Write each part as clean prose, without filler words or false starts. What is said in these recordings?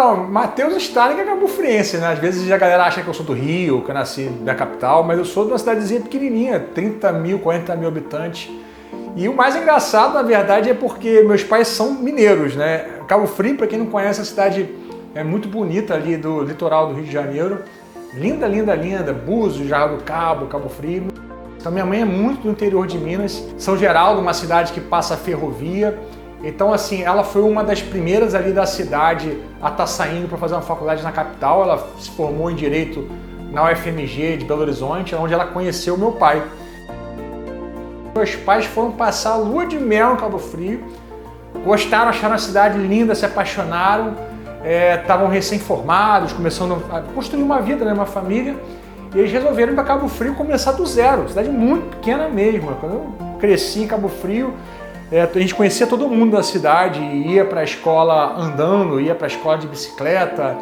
Então, Matheus Stalin é cabo-friense, né? Às vezes a galera acha que eu sou do Rio, que eu nasci da capital, mas eu sou de uma cidadezinha pequenininha, 30 mil, 40 mil habitantes. E o mais engraçado, na verdade, é porque meus pais são mineiros, né? Cabo Frio, para quem não conhece, a cidade é muito bonita ali do litoral do Rio de Janeiro. Linda, linda, linda. Búzios, Jardim do Cabo, Cabo Frio. Então minha mãe é muito do interior de Minas. São Geraldo, uma cidade que passa a ferrovia. Então, assim, ela foi uma das primeiras ali da cidade a estar saindo para fazer uma faculdade na capital. Ela se formou em Direito na UFMG de Belo Horizonte, onde ela conheceu meu pai. Meus pais foram passar a lua de mel em Cabo Frio, gostaram, acharam a cidade linda, se apaixonaram, estavam recém-formados, começando a construir uma vida, né, uma família, e eles resolveram ir para Cabo Frio começar do zero, cidade muito pequena mesmo. Quando eu cresci em Cabo Frio, a gente conhecia todo mundo da cidade, ia para a escola andando, ia para a escola de bicicleta.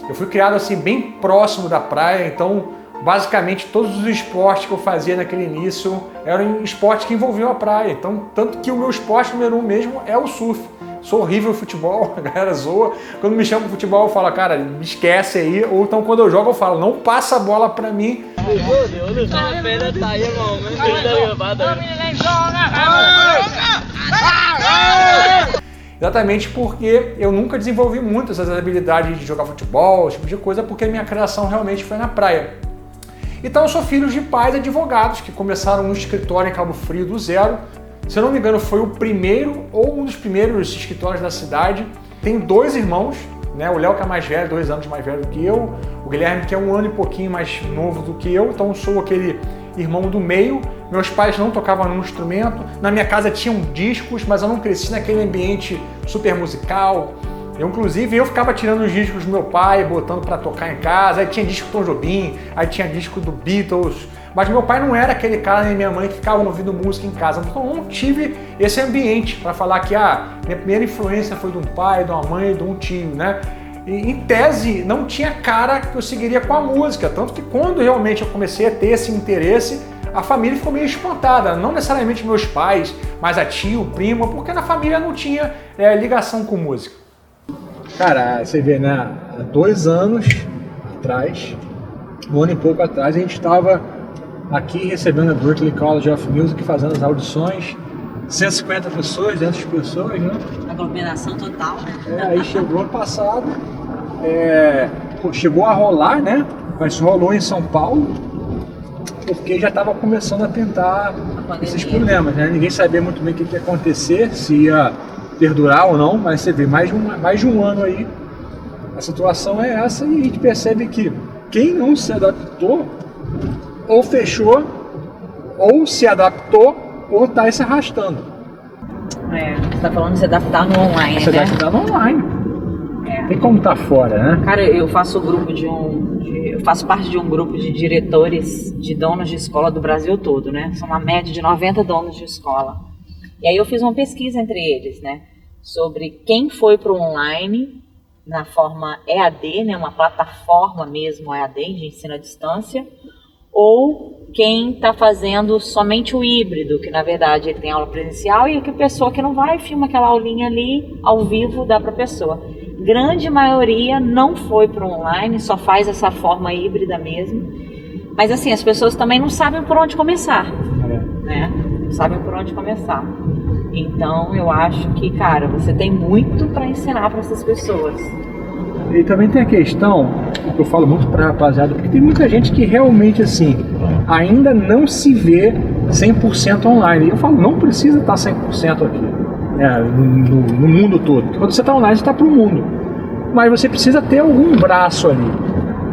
Eu fui criado assim bem próximo da praia, então basicamente todos os esportes que eu fazia naquele início eram esportes que envolviam a praia. Então, tanto que o meu esporte número 1 mesmo é o surf. Sou horrível no futebol, a galera zoa. Quando me chamam pro futebol, eu falo, cara, me esquece aí. Ou então quando eu jogo, eu falo, não passa a bola pra mim. Exatamente porque eu nunca desenvolvi muito essas habilidades de jogar futebol, esse tipo de coisa, porque a minha criação realmente foi na praia. Então eu sou filho de pais advogados que começaram um escritório em Cabo Frio do zero. Se eu não me engano, foi o primeiro ou um dos primeiros escritórios da cidade. Tenho 2 irmãos, né? O Léo, que é mais velho, 2 anos mais velho do que eu. O Guilherme, que é 1 ano e pouquinho mais novo do que eu. Então eu sou aquele irmão do meio. Meus pais não tocavam nenhum instrumento. Na minha casa tinham discos, mas eu não cresci naquele ambiente super musical. Inclusive, eu ficava tirando os discos do meu pai, botando para tocar em casa. Aí tinha disco do Tom Jobim, aí tinha disco do Beatles. Mas meu pai não era aquele cara, nem minha mãe, que ficavam ouvindo música em casa. Então eu não tive esse ambiente para falar que minha primeira influência foi de um pai, de uma mãe, de um tio, né? E, em tese, não tinha cara que eu seguiria com a música. Tanto que quando realmente eu comecei a ter esse interesse, a família ficou meio espantada. Não necessariamente meus pais, mas a tio, primo, porque na família não tinha ligação com música. Cara, você vê, né? Há 2 anos atrás, 1 ano e pouco atrás, a gente estava aqui recebendo a Berklee College of Music, fazendo as audições, 150 pessoas, 200 pessoas, né? Aglomeração total, né? Aí chegou ano passado, chegou a rolar, né? Mas rolou em São Paulo, porque já estava começando a tentar esses problemas, né? Ninguém sabia muito bem o que ia acontecer, se ia perdurar ou não, mas você vê, mais de um ano aí, a situação é essa, e a gente percebe que quem não se adaptou, ou fechou, ou se adaptou, ou está se arrastando. Você está falando de se adaptar no online, se né? Se adaptar no online. Tem como estar fora, né? Cara, eu faço eu faço parte de um grupo de diretores de donos de escola do Brasil todo, né? São uma média de 90 donos de escola. E aí eu fiz uma pesquisa entre eles, né? Sobre quem foi para o online na forma EAD, né? Uma plataforma mesmo EAD, de ensino à distância, ou quem está fazendo somente o híbrido, que na verdade ele tem aula presencial e que a pessoa que não vai filma aquela aulinha ali ao vivo, dá para a pessoa. Grande maioria não foi para o online, só faz essa forma híbrida mesmo. Mas assim, as pessoas também não sabem por onde começar, né? Não sabem por onde começar. Então eu acho que, cara, você tem muito para ensinar para essas pessoas. E também tem a questão, que eu falo muito pra rapaziada, porque tem muita gente que realmente, assim, ainda não se vê 100% online. E eu falo, não precisa estar 100% aqui, no mundo todo. Quando você está online, você está pro mundo. Mas você precisa ter algum braço ali.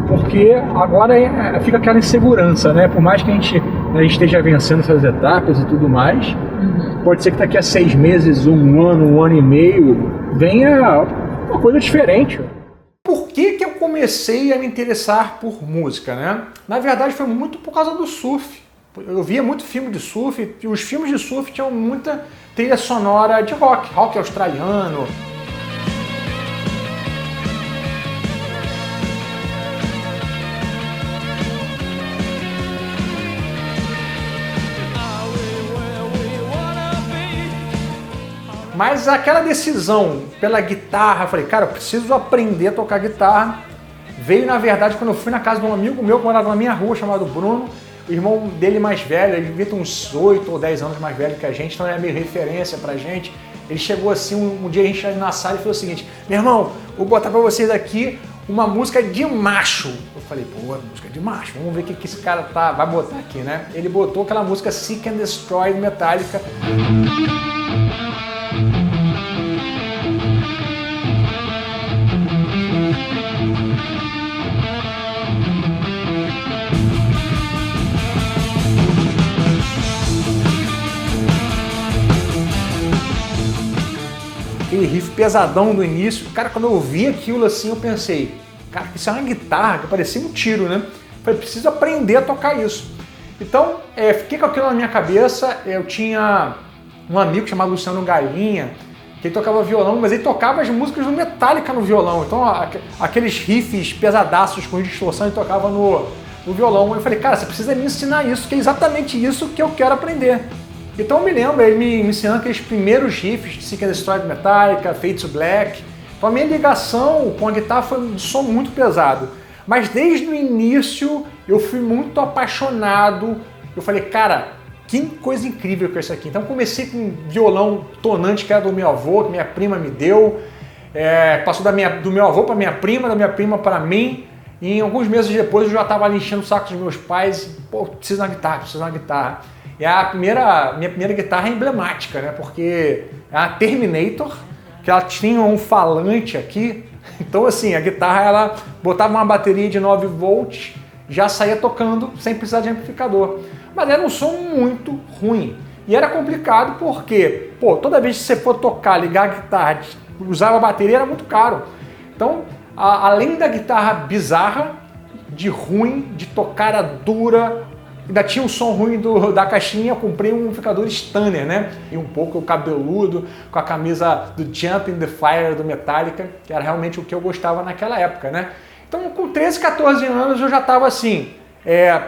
Porque agora fica aquela insegurança, né? Por mais que a gente esteja vencendo essas etapas e tudo mais, pode ser que daqui a 6 meses, 1 ano, 1 ano e meio, venha uma coisa diferente. Por que eu comecei a me interessar por música, né? Na verdade foi muito por causa do surf. Eu via muito filme de surf, e os filmes de surf tinham muita trilha sonora de rock australiano. Mas aquela decisão pela guitarra, eu falei, cara, eu preciso aprender a tocar guitarra. Veio, na verdade, quando eu fui na casa de um amigo meu que morava na minha rua, chamado Bruno. O irmão dele mais velho, ele devia ter uns 8 ou 10 anos mais velho que a gente, então ele é meio referência pra gente. Ele chegou assim, um dia a gente ali na sala e falou o seguinte: meu irmão, vou botar pra vocês aqui uma música de macho. Eu falei, pô, música de macho, vamos ver o que esse cara vai botar aqui, né? Ele botou aquela música Seek and Destroy do Metallica. Aquele riff pesadão do início. Cara, quando eu ouvi aquilo assim, eu pensei, cara, isso é uma guitarra que parecia um tiro, né? Eu falei, preciso aprender a tocar isso. Então, fiquei com aquilo na minha cabeça. Eu tinha um amigo chamado Luciano Galinha, que ele tocava violão, mas ele tocava as músicas do Metallica no violão. Então, aqueles riffs pesadaços com distorção, ele tocava no violão. Eu falei, cara, você precisa me ensinar isso, que é exatamente isso que eu quero aprender. Então eu me lembro, ele me ensinando aqueles primeiros riffs de Seek and Destroy do Metallica, Fade to Black. Então a minha ligação com a guitarra foi um som muito pesado. Mas desde o início eu fui muito apaixonado. Eu falei, cara, que coisa incrível que é isso aqui. Então comecei com um violão tonante que era do meu avô, que minha prima me deu. Passou do meu avô para minha prima, da minha prima para mim. E em alguns meses depois eu já estava ali enchendo o saco dos meus pais. Pô, preciso de uma guitarra. E minha primeira guitarra é emblemática, né? Porque é a Terminator, que ela tinha um falante aqui. Então, assim, a guitarra, ela botava uma bateria de 9 volts, já saía tocando sem precisar de amplificador. Mas era um som muito ruim. E era complicado porque, pô, toda vez que você for tocar, ligar a guitarra, usar a bateria, era muito caro. Então, além da guitarra bizarra, de ruim, de tocada dura, ainda tinha um som ruim da caixinha, eu comprei um amplificador Stanner, né? E um pouco cabeludo, com a camisa do Jump in the Fire do Metallica, que era realmente o que eu gostava naquela época, né? Então, com 13, 14 anos, eu já estava assim,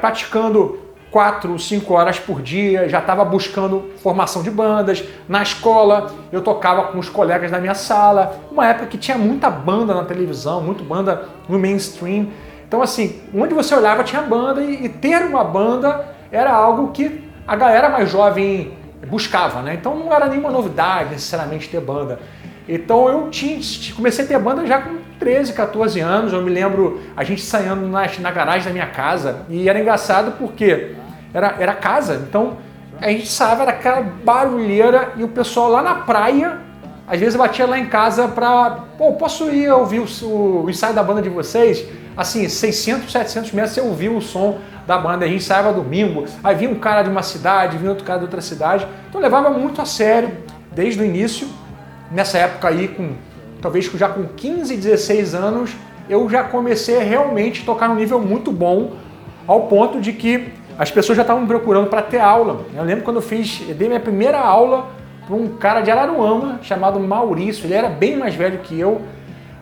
praticando 4, 5 horas por dia, já estava buscando formação de bandas. Na escola, eu tocava com os colegas da minha sala, uma época que tinha muita banda na televisão, muita banda no mainstream. Então, assim, onde você olhava tinha banda e ter uma banda era algo que a galera mais jovem buscava, né? Então não era nenhuma novidade necessariamente ter banda. Então eu comecei a ter banda já com 13, 14 anos. Eu me lembro a gente ensaiando na garagem da minha casa e era engraçado porque era casa. Então a gente ensaiava, era aquela barulheira e o pessoal lá na praia, às vezes batia lá em casa pra, pô, posso ir ouvir o ensaio da banda de vocês? Assim, 600, 700 metros você ouviu o som da banda. A gente ensaiava domingo, aí vinha um cara de uma cidade, vinha outro cara de outra cidade. Então eu levava muito a sério desde o início. Nessa época aí, talvez já com 15, 16 anos, eu já comecei a realmente tocar num nível muito bom, ao ponto de que as pessoas já estavam me procurando para ter aula. Eu lembro quando eu dei minha primeira aula para um cara de Araruama, chamado Maurício. Ele era bem mais velho que eu,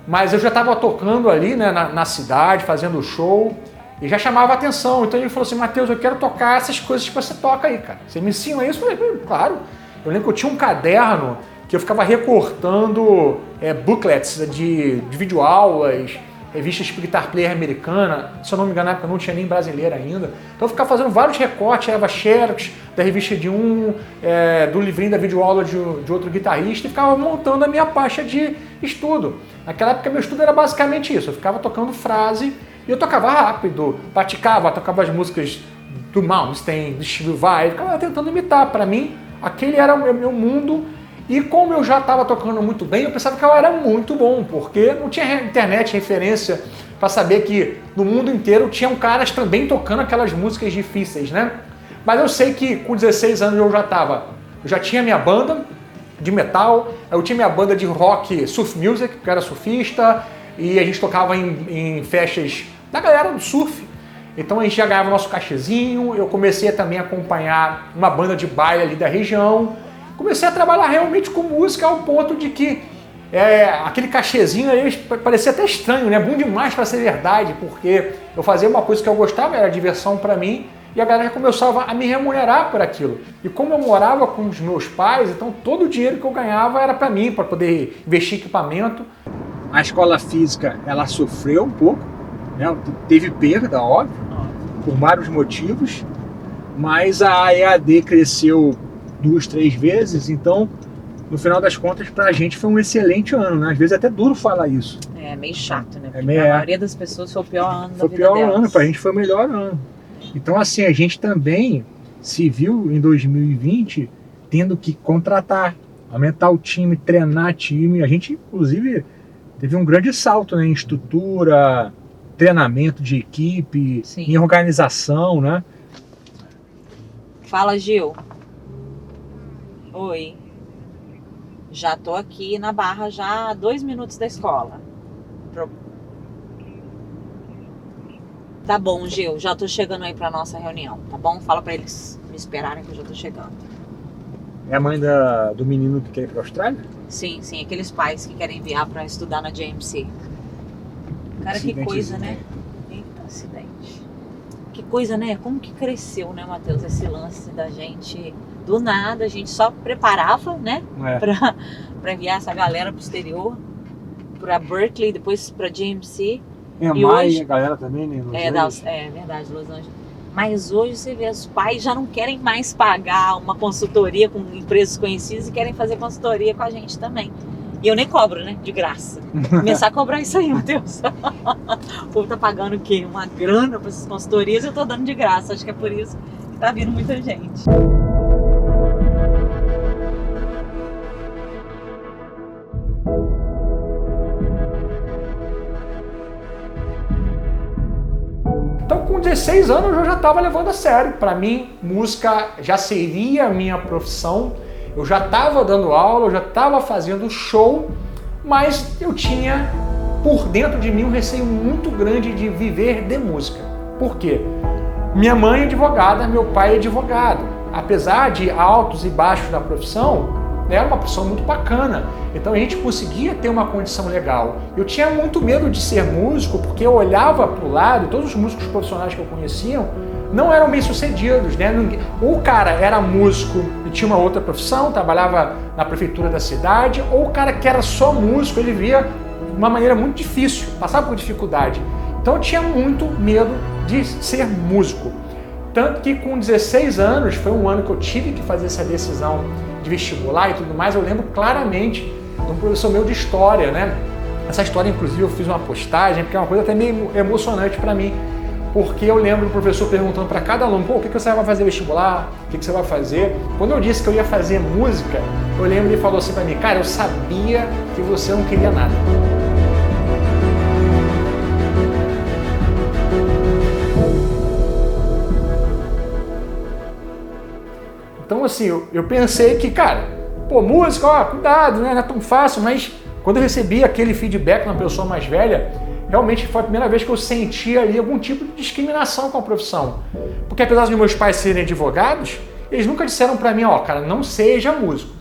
mas eu já estava tocando ali, né, na cidade, fazendo show, e já chamava a atenção. Então ele falou assim, Matheus, eu quero tocar essas coisas que você toca aí, cara. Você me ensina isso? Eu falei, claro. Eu lembro que eu tinha um caderno que eu ficava recortando booklets de videoaulas, revistas de guitar player americana. Se eu não me engano, na época não tinha nem brasileira ainda. Então eu ficava fazendo vários recortes, tirava xerox da revista de do livrinho da videoaula de outro guitarrista, e ficava montando a minha pasta de estudo. Naquela época meu estudo era basicamente isso, eu ficava tocando frase e eu tocava rápido, praticava, tocava as músicas do Malmsteen, do Steve Vai, ficava tentando imitar. Para mim, aquele era o meu mundo. E como eu já estava tocando muito bem, eu pensava que eu era muito bom, porque não tinha internet referência para saber que no mundo inteiro tinham caras também tocando aquelas músicas difíceis, né? Mas eu sei que com 16 anos eu já tinha minha banda de metal, eu tinha minha banda de rock, surf music, que eu era surfista, e a gente tocava em festas da galera do surf. Então a gente já ganhava nosso cachezinho, eu comecei também a acompanhar uma banda de baile ali da região. Comecei a trabalhar realmente com música ao ponto de que aquele cachezinho aí parecia até estranho, né? Bom demais para ser verdade, porque eu fazia uma coisa que eu gostava, era diversão para mim, e a galera já começava a me remunerar por aquilo. E como eu morava com os meus pais, então todo o dinheiro que eu ganhava era para mim, para poder investir em equipamento. A escola física, ela sofreu um pouco, né? Teve perda, óbvio, por vários motivos, mas a EAD cresceu 2, 3 vezes, então no final das contas, pra gente foi um excelente ano, né? Às vezes é até duro falar isso. É meio chato, né? Porque a maioria das pessoas foi o pior ano da vida delas. Foi o pior ano, pra gente foi o melhor ano. Então, assim, a gente também se viu em 2020 tendo que contratar, aumentar o time, treinar time. A gente, inclusive, teve um grande salto, né, em estrutura, treinamento de equipe, sim, em organização, né? Fala, Gil. Oi. Já tô aqui na Barra já há 2 minutos da escola. Tá bom, Gil, já tô chegando aí pra nossa reunião, tá bom? Fala pra eles me esperarem que eu já tô chegando. É a mãe do menino que quer ir pra Austrália? Sim, aqueles pais que querem enviar pra estudar na JMC. Cara, que coisa, né? Eita, acidente. Que coisa, né? Como que cresceu, né, Matheus, esse lance da gente... Do nada, a gente só preparava, né, pra enviar essa galera pro exterior, pra Berkeley, depois pra JMC. E hoje, a galera também, né? É verdade, Los Angeles. Mas hoje você vê, os pais já não querem mais pagar uma consultoria com empresas conhecidas e querem fazer consultoria com a gente também. E eu nem cobro, né, de graça. Começar a cobrar isso aí, Matheus. O povo tá pagando o quê? Uma grana pra essas consultorias e eu tô dando de graça. Acho que é por isso que tá vindo muita gente. Então, com 16 anos, eu já estava levando a sério. Para mim, música já seria a minha profissão. Eu já estava dando aula, eu já estava fazendo show, mas eu tinha por dentro de mim um receio muito grande de viver de música. Por quê? Minha mãe é advogada, meu pai é advogado. Apesar de altos e baixos da profissão, era uma profissão muito bacana. Então a gente conseguia ter uma condição legal. Eu tinha muito medo de ser músico, porque eu olhava para o lado, todos os músicos profissionais que eu conhecia não eram bem sucedidos, né? Ou o cara era músico e tinha uma outra profissão, trabalhava na prefeitura da cidade, ou o cara que era só músico, ele via de uma maneira muito difícil, passava por dificuldade. Então eu tinha muito medo de ser músico. Tanto que com 16 anos, foi um ano que eu tive que fazer essa decisão de vestibular e tudo mais, eu lembro claramente de um professor meu de história, né? Essa história, inclusive, eu fiz uma postagem, porque é uma coisa até meio emocionante para mim, porque eu lembro do professor perguntando para cada aluno, pô, o que você vai fazer vestibular? O que você vai fazer? Quando eu disse que eu ia fazer música, eu lembro ele falou assim para mim, cara, eu sabia que você não queria nada. Então, assim, eu pensei que, cara, pô, música, ó, cuidado, né? Não é tão fácil, mas quando eu recebi aquele feedback de uma pessoa mais velha, realmente foi a primeira vez que eu senti ali algum tipo de discriminação com a profissão. Porque apesar de meus pais serem advogados, eles nunca disseram pra mim, ó, cara, não seja músico.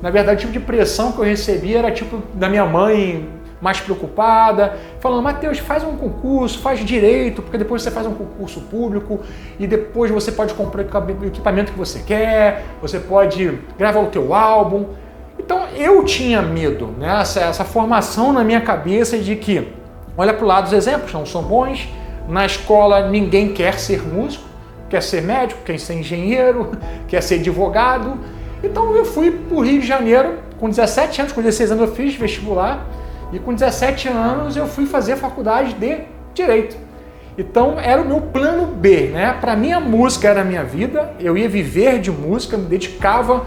Na verdade, o tipo de pressão que eu recebi era tipo da minha mãe mais preocupada, falando, Matheus, faz um concurso, faz direito, porque depois você faz um concurso público e depois você pode comprar o equipamento que você quer, você pode gravar o teu álbum. Então eu tinha medo, né? Essa formação na minha cabeça de que, olha para o lado, os exemplos não são bons, na escola ninguém quer ser músico, quer ser médico, quer ser engenheiro, quer ser advogado. Então eu fui para o Rio de Janeiro, com 17 anos, com 16 anos eu fiz vestibular, e com 17 anos eu fui fazer faculdade de Direito. Então era o meu plano B, né? Para mim a música era a minha vida, eu ia viver de música, me dedicava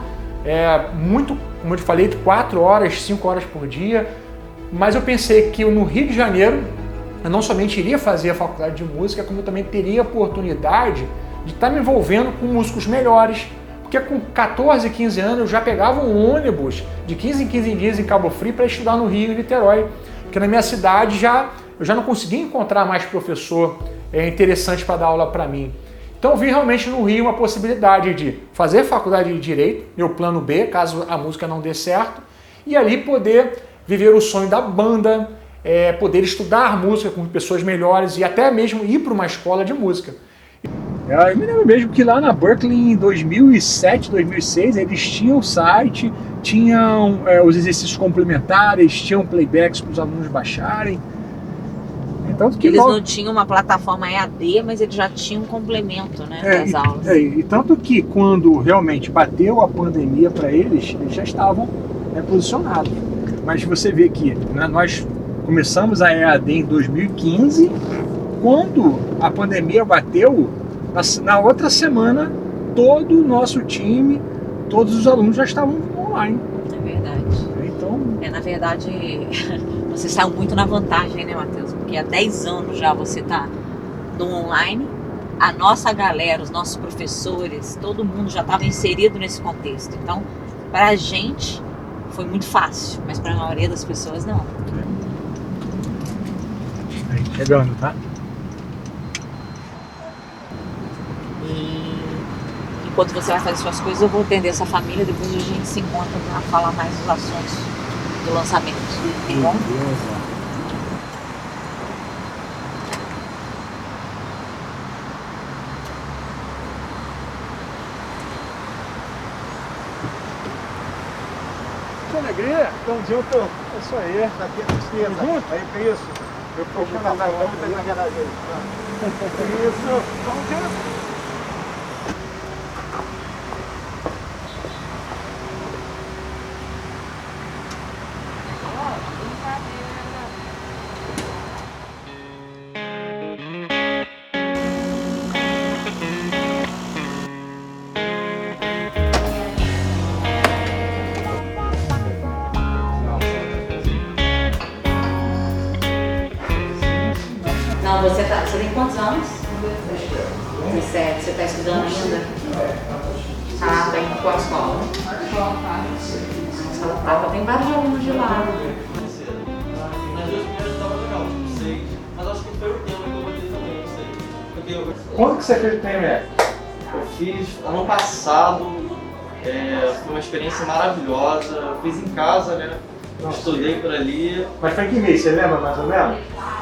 muito, como eu te falei, 4 horas, 5 horas por dia, mas eu pensei que no Rio de Janeiro eu não somente iria fazer a faculdade de música, como eu também teria a oportunidade de estar me envolvendo com músicos melhores, porque com 14, 15 anos eu já pegava um ônibus de 15 em 15 dias em Cabo Frio para estudar no Rio e Niterói, porque na minha cidade eu já não conseguia encontrar mais professor interessante para dar aula para mim. Então eu vi realmente no Rio uma possibilidade de fazer faculdade de Direito, meu plano B, caso a música não dê certo, e ali poder viver o sonho da banda, poder estudar música com pessoas melhores e até mesmo ir para uma escola de música. Eu me lembro mesmo que lá na Berklee em 2007, 2006, eles tinham o site, tinham os exercícios complementares, tinham playbacks para os alunos baixarem. Tanto que eles não tinham uma plataforma EAD, mas eles já tinham um complemento, né, das aulas. E tanto que quando realmente bateu a pandemia para eles já estavam posicionados. Mas você vê que, né, nós começamos a EAD em 2015, quando a pandemia bateu, na outra semana, todo o nosso time, todos os alunos já estavam online. É verdade. Então... na verdade, você saiu muito na vantagem, né, Matheus? Porque há 10 anos já você está no online, a nossa galera, os nossos professores, todo mundo já estava inserido nesse contexto. Então, para a gente, foi muito fácil, mas para a maioria das pessoas, não. Chegando, tá? E enquanto você vai fazer suas coisas, eu vou atender essa família, depois a gente se encontra para falar mais dos assuntos do lançamento, tá bom? Que alegria, tamo junto, é isso aí. Daqui a tristeza. Tamo junto? Aí por isso. Eu procuro na garagem. Isso, tamo junto. Não, você tem quantos anos? 17. Você está estudando ainda? Ah, tá indo qual escola? Escola Prata. Tem vários alunos de lá. Nas duas primeiras tava legal, tipo 6, mas acho que foi o tema que eu botei também, não sei. Porque Quando que você fez o TME? eu fiz ano passado, foi uma experiência maravilhosa, eu fiz em casa, né? Estudei por ali. Mas foi em que mês, você lembra mais ou menos?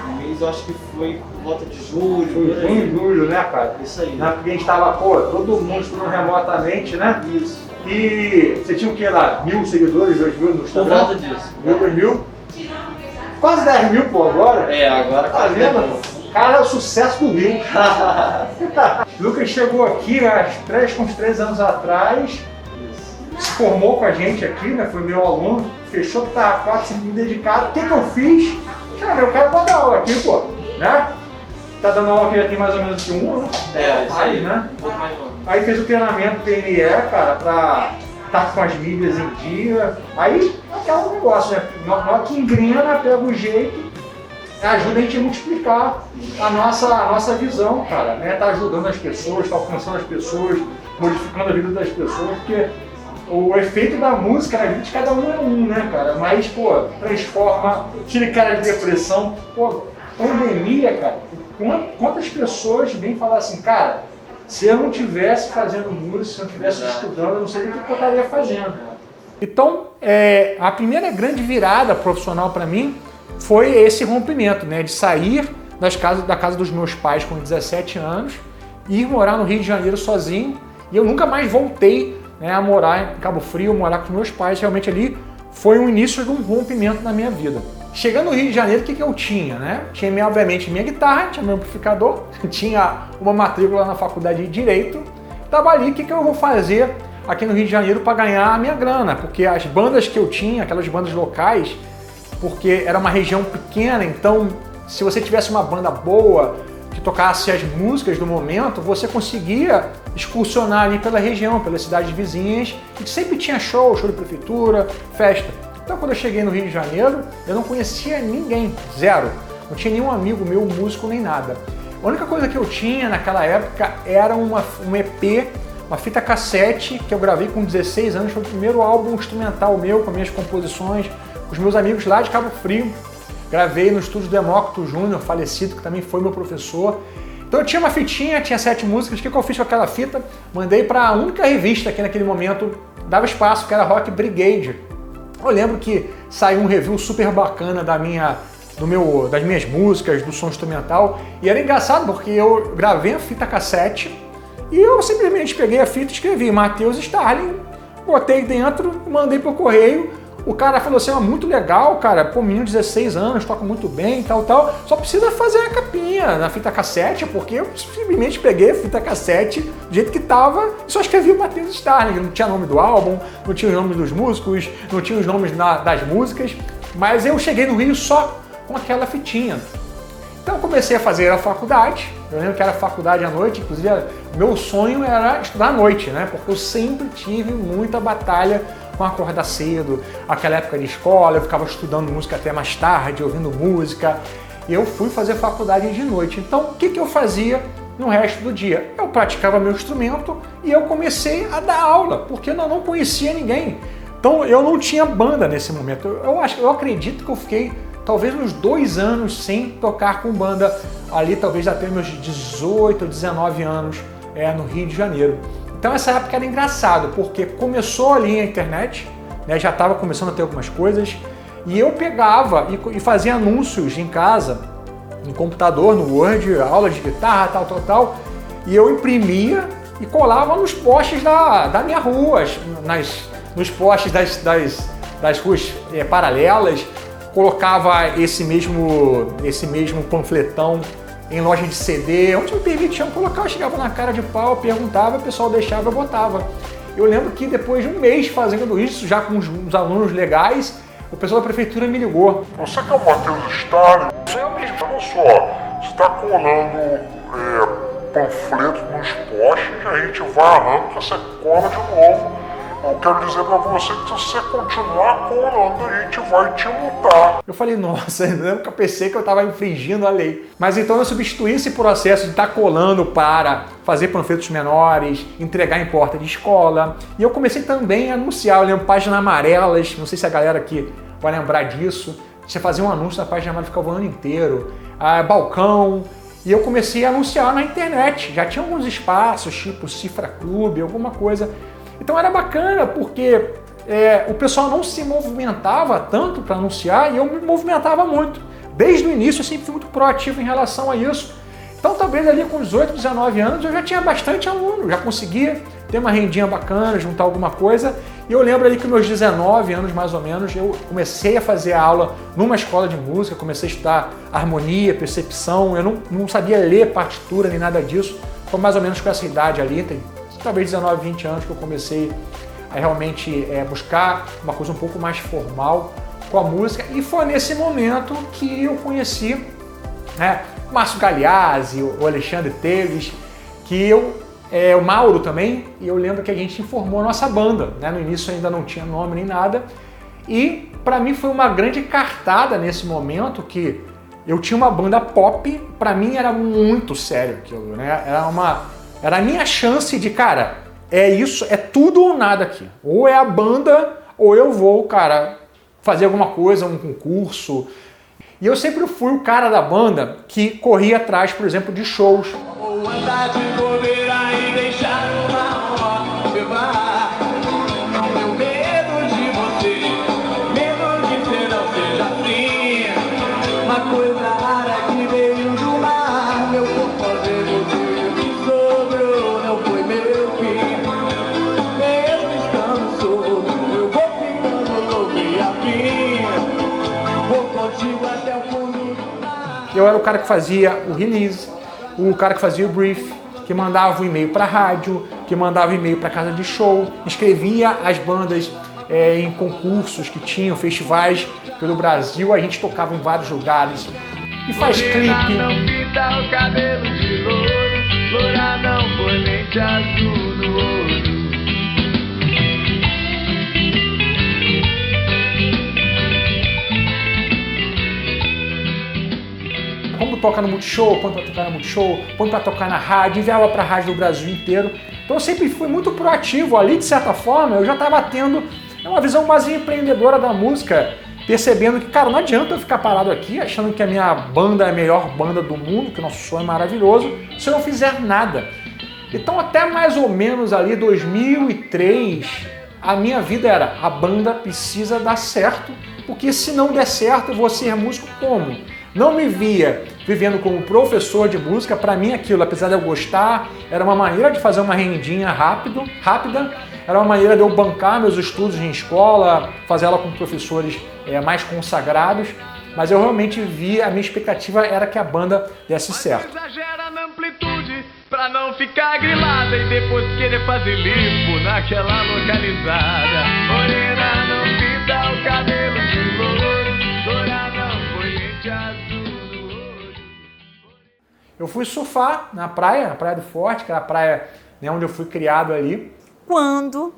Um mês eu acho que foi por volta de julho. Foi por aí. junho, julho, né, cara? Isso aí. Na época a gente tava, todo mundo estudando remotamente, né? Isso. E você tinha o que lá? 1.000 seguidores, 2.000 no Por Instagram? volta disso. 1.000, 2.000? Quase 10.000, pô, agora. Agora Tá vendo? Cara, é o sucesso do Rio. Lucas chegou aqui há uns 3 anos atrás, se formou com a gente aqui, né? Foi meu aluno, fechou que tá 4, 5 meses dedicado. O que eu fiz? Cara, eu quero dar aula aqui, pô, né? Tá dando aula que já tem mais ou menos um ano. Isso aí, né? Um pouco mais longe. Aí fez o treinamento PNE, cara, pra estar com as mídias em dia. Aí, aquele negócio, né? Nós que engrena, pega o jeito, ajuda a gente a multiplicar a nossa visão, cara, né? Tá ajudando as pessoas, tá alcançando as pessoas, modificando a vida das pessoas, porque o efeito da música na vida de cada um é um, né, cara? Mas, pô, transforma, tira cara de depressão. Pô, pandemia, cara, quantas pessoas vêm falar assim, cara, se eu não tivesse fazendo música, se eu não estivesse estudando, eu não sei o que eu estaria fazendo. Então, a primeira grande virada profissional para mim foi esse rompimento, né, de sair da casa dos meus pais com 17 anos e ir morar no Rio de Janeiro sozinho. E eu nunca mais voltei, né, a morar em Cabo Frio, morar com meus pais. Realmente ali foi o início de um rompimento na minha vida. Chegando no Rio de Janeiro, o que eu tinha, né? Tinha, obviamente, minha guitarra, tinha meu amplificador, tinha uma matrícula na faculdade de Direito. Tava ali, o que eu vou fazer aqui no Rio de Janeiro para ganhar a minha grana? Porque as bandas que eu tinha, aquelas bandas locais, porque era uma região pequena, então se você tivesse uma banda boa, que tocasse as músicas do momento, você conseguia excursionar ali pela região, pelas cidades vizinhas, e sempre tinha show de prefeitura, festa. Então quando eu cheguei no Rio de Janeiro, eu não conhecia ninguém, zero. Não tinha nenhum amigo meu, músico, nem nada. A única coisa que eu tinha naquela época era um EP, uma fita cassete, que eu gravei com 16 anos, foi o primeiro álbum instrumental meu, com minhas composições, com os meus amigos lá de Cabo Frio. Gravei no estúdio Demócrito Júnior, falecido, que também foi meu professor. Então eu tinha uma fitinha, tinha 7 músicas. O que eu fiz com aquela fita? Mandei para a única revista que naquele momento dava espaço, que era Rock Brigade. Eu lembro que saiu um review super bacana das minhas músicas, do som instrumental. E era engraçado porque eu gravei a fita cassete, E eu simplesmente peguei a fita, escrevi Matheus Starling, botei dentro, mandei pro correio. O cara falou assim, muito legal, cara, pô, menino de 16 anos, toca muito bem, tal, só precisa fazer a capinha na fita cassete, porque eu simplesmente peguei a fita cassete do jeito que tava e só escrevi o Matheus Starling, não tinha nome do álbum, não tinha os nomes dos músicos, não tinha os nomes das músicas, mas eu cheguei no Rio só com aquela fitinha. Então eu comecei a fazer a faculdade, eu lembro que era faculdade à noite, inclusive meu sonho era estudar à noite, né, porque eu sempre tive muita batalha com acordar cedo, aquela época de escola, eu ficava estudando música até mais tarde, ouvindo música, e eu fui fazer faculdade de noite. Então, o que eu fazia no resto do dia? Eu praticava meu instrumento e eu comecei a dar aula, porque eu não conhecia ninguém. Então, eu não tinha banda nesse momento. Eu acredito que eu fiquei talvez uns 2 anos sem tocar com banda, ali talvez até meus 18, 19 anos no Rio de Janeiro. Então essa época era engraçado, porque começou ali a internet, né, já estava começando a ter algumas coisas, e eu pegava e fazia anúncios em casa, no computador, no Word, aula de guitarra, tal, e eu imprimia e colava nos postes da minha rua, nos postes das ruas paralelas, colocava esse mesmo panfletão em loja de CD, onde me permitiam colocar, eu chegava na cara de pau, perguntava, o pessoal deixava, eu botava. Eu lembro que depois de um mês fazendo isso, já com uns alunos legais, o pessoal da prefeitura me ligou. Você que é o Matheus Starling? Eu mesmo, olha só, você está colando panfletos nos postes, a gente vai, arranca, você cola de novo. Eu quero dizer pra você que se você continuar colando, a gente vai te multar. Eu falei, nossa, eu lembro que eu pensei que eu estava infringindo a lei. Mas então eu substituí esse processo de estar colando para fazer panfletos menores, entregar em porta de escola. E eu comecei também a anunciar, eu lembro, páginas amarelas, não sei se a galera aqui vai lembrar disso. Você fazia um anúncio na página amarela, ficava o ano inteiro. Balcão. E eu comecei a anunciar na internet. Já tinha alguns espaços, tipo Cifra Clube, alguma coisa. Então era bacana porque o pessoal não se movimentava tanto para anunciar e eu me movimentava muito. Desde o início eu sempre fui muito proativo em relação a isso. Então talvez ali com 18, 19 anos eu já tinha bastante aluno, já conseguia ter uma rendinha bacana, juntar alguma coisa. E eu lembro ali que meus 19 anos mais ou menos eu comecei a fazer aula numa escola de música, comecei a estudar harmonia, percepção, eu não sabia ler partitura nem nada disso. Foi mais ou menos com essa idade ali, talvez 19, 20 anos que eu comecei a realmente buscar uma coisa um pouco mais formal com a música. E foi nesse momento que eu conheci o Márcio Galeazzi, o Alexandre Teles, o Mauro também, e eu lembro que a gente formou a nossa banda. No início ainda não tinha nome nem nada. E para mim foi uma grande cartada nesse momento que eu tinha uma banda pop, para mim era muito sério aquilo, né? Era a minha chance de, cara, isso, é tudo ou nada aqui. Ou é a banda, ou eu vou, cara, fazer alguma coisa, um concurso. E eu sempre fui o cara da banda que corria atrás, por exemplo, de shows. Eu era o cara que fazia o release, o cara que fazia o brief, que mandava o e-mail para a rádio, que mandava o e-mail para casa de show, escrevia as bandas em concursos que tinham, festivais pelo Brasil, a gente tocava em vários lugares. E faz clipe. Não pinta o cabelo de louro, loura não põe lente azul no olho. Como toca no Multishow, põe pra tocar no Multishow, põe pra tocar na rádio, enviava pra rádio do Brasil inteiro. Então eu sempre fui muito proativo ali, de certa forma, eu já estava tendo uma visão mais empreendedora da música, percebendo que, cara, não adianta eu ficar parado aqui achando que a minha banda é a melhor banda do mundo, que o nosso som é maravilhoso, se eu não fizer nada. Então até mais ou menos ali 2003, a minha vida era, a banda precisa dar certo, porque se não der certo eu vou ser músico como? Não me via vivendo como professor de música. Para mim aquilo, apesar de eu gostar, era uma maneira de fazer uma rendinha rápida, era uma maneira de eu bancar meus estudos em escola, fazer ela com professores mais consagrados, mas eu realmente vi, a minha expectativa era que a banda desse certo. Exagera na amplitude pra não ficar grilada e depois querer fazer limpo naquela localizada. Morena não pinta o cabelo de louro, loura não põe lente azul no olho. Eu fui surfar na Praia do Forte, que era a praia, né, onde eu fui criado ali. Quando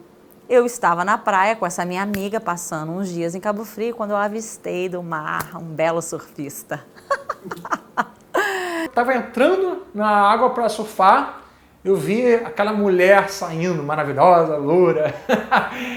eu estava na praia com essa minha amiga, passando uns dias em Cabo Frio, quando eu avistei do mar um belo surfista. Estava entrando na água para surfar, eu vi aquela mulher saindo, maravilhosa, loura.